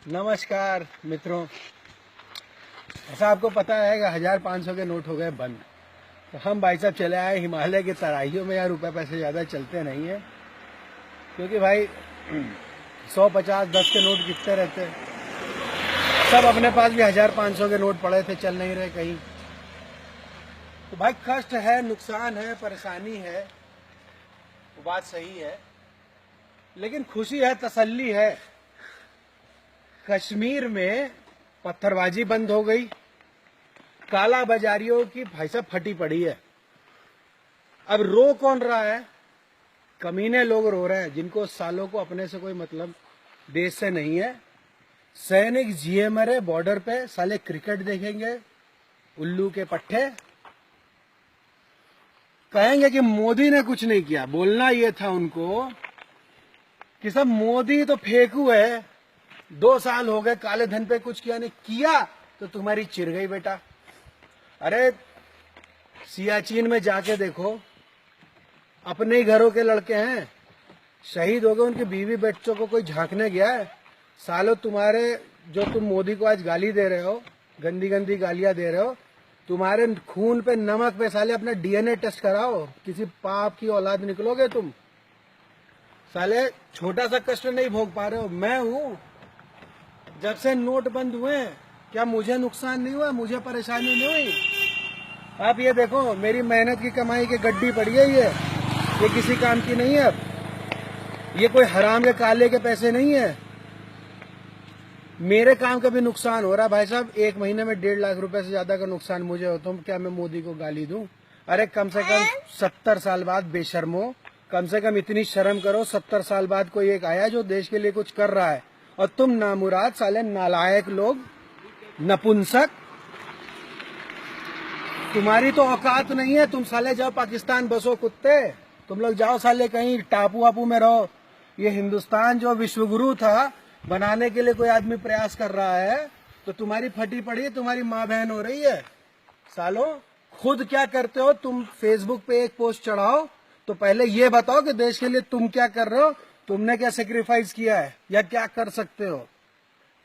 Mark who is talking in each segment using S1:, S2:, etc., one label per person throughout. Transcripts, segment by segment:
S1: नमस्कार मित्रों। ऐसा आपको पता है कि 1500 के नोट हो गए बंद। तो हम भाई साहब चले आए हिमालय की तराइयों में। यार रुपए पैसे ज़्यादा चलते नहीं है, क्योंकि भाई 100, 50, 10 के नोट कितने रहते हैं। सब अपने पास भी 1500 के नोट पड़े थे, चल नहीं रहे कहीं। तो भाई कष्ट है, नुकसान है, परेशानी है, वो बात सही है, लेकिन खुशी है, तसल्ली है। कश्मीर में पत्थरबाजी बंद हो गई, काला बाजारियों की भाई साहब फटी पड़ी है। अब रो कौन रहा है? कमीने लोग रो रहे हैं, जिनको सालों को अपने से कोई मतलब देश से नहीं है। सैनिक जिए मरे बॉर्डर पे, साले क्रिकेट देखेंगे, उल्लू के पट्टे। कहेंगे कि मोदी ने कुछ नहीं किया। बोलना ये था उनको कि सब मोदी तो फेंकू है, 2 साल हो गए काले धन पे कुछ किया नहीं। किया तो तुम्हारी चिर गई बेटा। अरे सियाचिन में जाके देखो, अपने ही घरों के लड़के हैं, शहीद हो गए, उनके बीवी बच्चों को कोई झांकने गया है? सालों तुम्हारे, जो तुम मोदी को आज गाली दे रहे हो, गंदी गंदी गालियां दे रहे हो, तुम्हारे खून पे नमक पे साले अपना डीएनए टेस्ट कराओ, किसी पाप की औलाद निकलोगे तुम। साले छोटा सा कष्ट नहीं भोग पा रहे हो। मैं हूं, जब से नोट बंद हुए क्या मुझे नुकसान नहीं हुआ? मुझे परेशानी नहीं हुई? आप ये देखो, मेरी मेहनत की कमाई की गड्डी पड़ी है, ये किसी काम की नहीं है। अब ये कोई हराम के काले के पैसे नहीं है। मेरे काम का भी नुकसान हो रहा है भाई साहब। 1 महीने में 1.5 लाख रुपए से ज्यादा का नुकसान मुझे हो, तो क्या मैं मोदी को गाली दूं? अरे कम से कम 70 साल बाद बेशर्मो, कम से कम इतनी शर्म करो। 70 साल बाद कोई एक आया जो देश के लिए कुछ कर रहा है, और तुम नामुराद साले नालायक लोग, नपुंसक, तुम्हारी तो औकात नहीं है। तुम साले जाओ पाकिस्तान बसो कुत्ते, तुम लोग जाओ साले कहीं टापू वापू में रहो। ये हिंदुस्तान जो विश्वगुरु था बनाने के लिए कोई आदमी प्रयास कर रहा है, तो तुम्हारी फटी पड़ी है, तुम्हारी माँ बहन हो रही है। सालो खुद क्या करते हो तुम? फेसबुक पे एक पोस्ट चढ़ाओ तो पहले ये बताओ कि देश के लिए तुम क्या कर रहे हो, तुमने क्या सेक्रीफाइस किया है या क्या कर सकते हो,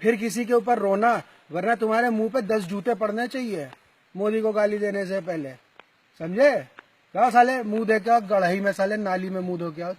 S1: फिर किसी के ऊपर रोना। वरना तुम्हारे मुंह पे 10 जूते पड़ने चाहिए मोदी को गाली देने से पहले, समझे? क्या साले मुंह दे के आओ गढ़ई में, साले नाली में मुंह धो के आओ।